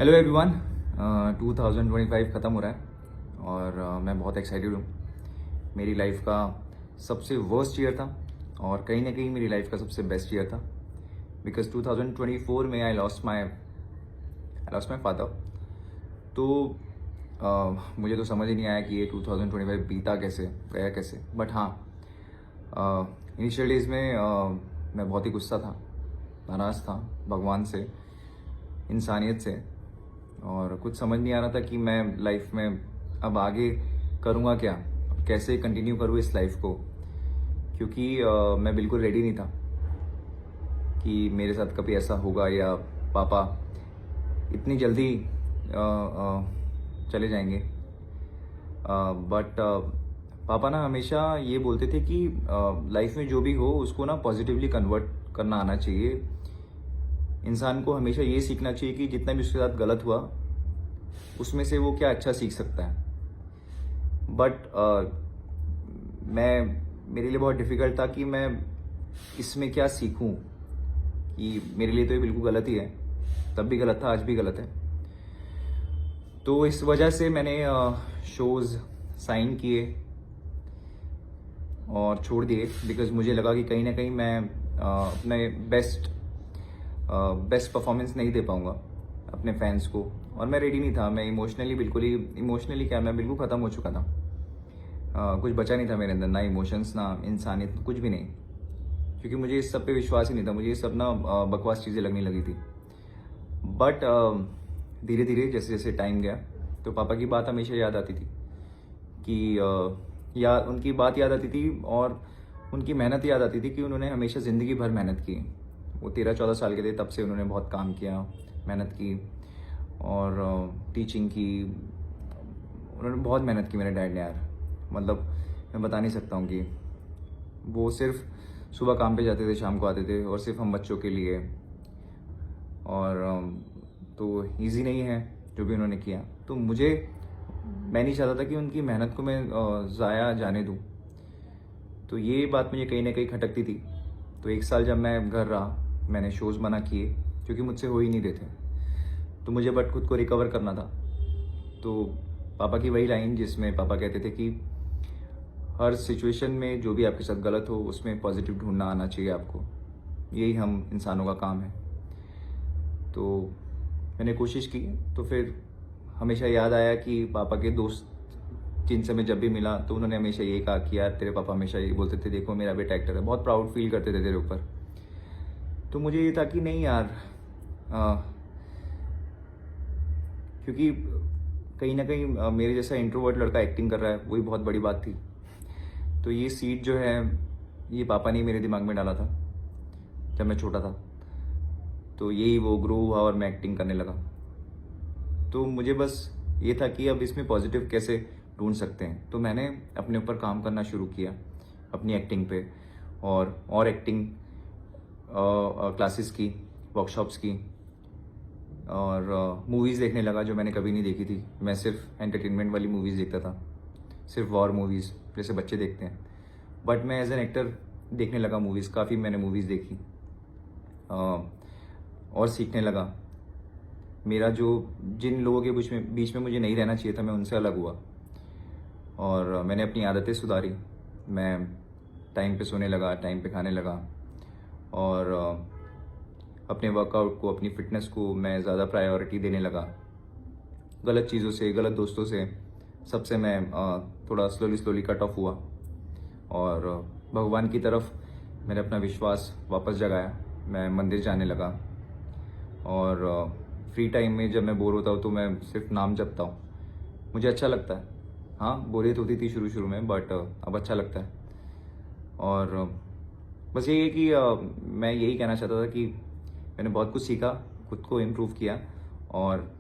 Hello everyone. 2025 ख़त्म हो रहा है और मैं बहुत एक्साइटेड हूँ। मेरी लाइफ का सबसे वर्स्ट ईयर था और कहीं ना कहीं मेरी लाइफ का सबसे बेस्ट ईयर था, बिकॉज 2024 में आई लॉस्ट माई फादर। तो मुझे तो समझ ही नहीं आया कि ये 2025 बीता कैसे, गया कैसे। बट हाँ, इनिशियल डेज में मैं बहुत ही गुस्सा था, नाराज़ था भगवान से, इंसानियत से, और कुछ समझ नहीं आ रहा था कि मैं लाइफ में अब आगे करूँगा क्या, कैसे कंटिन्यू करूँ इस लाइफ को, क्योंकि मैं बिल्कुल रेडी नहीं था कि मेरे साथ कभी ऐसा होगा या पापा इतनी जल्दी चले जाएंगे। बट पापा ना हमेशा ये बोलते थे कि लाइफ में जो भी हो उसको ना पॉजिटिवली कन्वर्ट करना आना चाहिए। इंसान को हमेशा ये सीखना चाहिए कि जितना भी उसके साथ गलत हुआ उसमें से वो क्या अच्छा सीख सकता है। बट मेरे लिए बहुत डिफ़िकल्ट था कि मैं इसमें क्या सीखूं, कि मेरे लिए तो ये बिल्कुल गलत ही है, तब भी गलत था, आज भी गलत है। तो इस वजह से मैंने शोज़ साइन किए और छोड़ दिए, बिकॉज मुझे लगा कि कहीं ना कहीं मैं अपने बेस्ट परफॉर्मेंस नहीं दे पाऊँगा अपने फैंस को, और मैं रेडी नहीं था। मैं इमोशनली मैं बिल्कुल ख़त्म हो चुका था। कुछ बचा नहीं था मेरे अंदर, ना इमोशंस ना इंसानियत, कुछ भी नहीं, क्योंकि मुझे इस सब पे विश्वास ही नहीं था। मुझे ये सब ना बकवास चीज़ें लगने लगी थी। बट धीरे धीरे जैसे जैसे टाइम गया तो पापा की बात हमेशा याद आती थी कि उनकी बात याद आती थी और उनकी मेहनत याद आती थी कि उन्होंने हमेशा ज़िंदगी भर मेहनत की। वो 13-14 साल के थे तब से उन्होंने बहुत काम किया, मेहनत की और टीचिंग की। उन्होंने बहुत मेहनत की मेरे डैड ने यार, मतलब मैं बता नहीं सकता हूँ कि वो सिर्फ सुबह काम पे जाते थे, शाम को आते थे, और सिर्फ हम बच्चों के लिए। और तो ईजी नहीं है जो भी उन्होंने किया। तो मैं नहीं चाहता था कि उनकी मेहनत को मैं ज़ाया जाने दूँ। तो ये बात मुझे कहीं ना कहीं खटकती थी। तो 1 साल जब मैं घर रहा, मैंने शोज़ मना किए क्योंकि मुझसे हो ही नहीं रहे थे। तो मुझे बट खुद को रिकवर करना था। तो पापा की वही लाइन जिसमें पापा कहते थे कि हर सिचुएशन में जो भी आपके साथ गलत हो उसमें पॉजिटिव ढूंढना आना चाहिए आपको, यही हम इंसानों का काम है। तो मैंने कोशिश की। तो फिर हमेशा याद आया कि पापा के दोस्त जिनसे मैं जब भी मिला तो उन्होंने हमेशा ये कहा कि यार तेरे पापा हमेशा ये बोलते थे, देखो मेरा बेटा एक्टर है, बहुत प्राउड फील करते थे तेरे ऊपर। तो मुझे ये था कि नहीं यार, क्योंकि कहीं ना कहीं मेरे जैसा इंट्रोवर्ट लड़का एक्टिंग कर रहा है, वही बहुत बड़ी बात थी। तो ये सीड जो है ये पापा ने मेरे दिमाग में डाला था जब मैं छोटा था। तो यही वो ग्रो हुआ और मैं एक्टिंग करने लगा। तो मुझे बस ये था कि अब इसमें पॉजिटिव कैसे ढूंढ सकते हैं। तो मैंने अपने ऊपर काम करना शुरू किया, अपनी एक्टिंग पे, और एक्टिंग क्लासेस की, वर्कशॉप्स की, और मूवीज़ देखने लगा जो मैंने कभी नहीं देखी थी। मैं सिर्फ एंटरटेनमेंट वाली मूवीज़ देखता था, सिर्फ वॉर मूवीज़ जैसे बच्चे देखते हैं। बट मैं एज एन एक्टर देखने लगा मूवीज़, काफ़ी मैंने मूवीज़ देखी और सीखने लगा। मेरा जो जिन लोगों के बीच में मुझे नहीं रहना चाहिए था, मैं उनसे अलग हुआ और मैंने अपनी आदतें सुधारी। मैं टाइम पे सोने लगा, टाइम पे खाने लगा, और अपने वर्कआउट को, अपनी फिटनेस को मैं ज़्यादा प्रायोरिटी देने लगा। गलत चीज़ों से, गलत दोस्तों से, सबसे मैं थोड़ा स्लोली कट ऑफ हुआ और भगवान की तरफ मैंने अपना विश्वास वापस जगाया। मैं मंदिर जाने लगा और फ्री टाइम में जब मैं बोर होता हूँ तो मैं सिर्फ नाम जपता हूँ। मुझे अच्छा लगता है। हाँ, बोरियत होती थी शुरू में, बट अब अच्छा लगता है। और बस यही है कि मैं यही कहना चाहता था कि मैंने बहुत कुछ सीखा, खुद को इम्प्रूव किया, और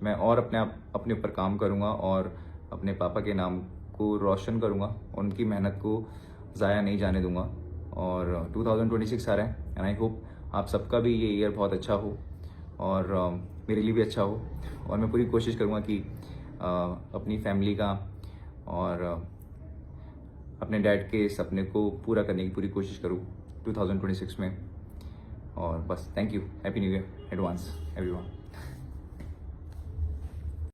मैं और अपने ऊपर काम करूँगा और अपने पापा के नाम को रोशन करूँगा, उनकी मेहनत को ज़ाया नहीं जाने दूँगा। और 2026 आ रहा है एंड आई होप आप सबका भी ये ईयर बहुत अच्छा हो और मेरे लिए भी अच्छा हो। और मैं पूरी कोशिश करूँगा कि अपनी फैमिली का और अपने डैड के सपने को पूरा करने की पूरी कोशिश करूँ 2026 में। और बस thank you, happy new year advance everyone.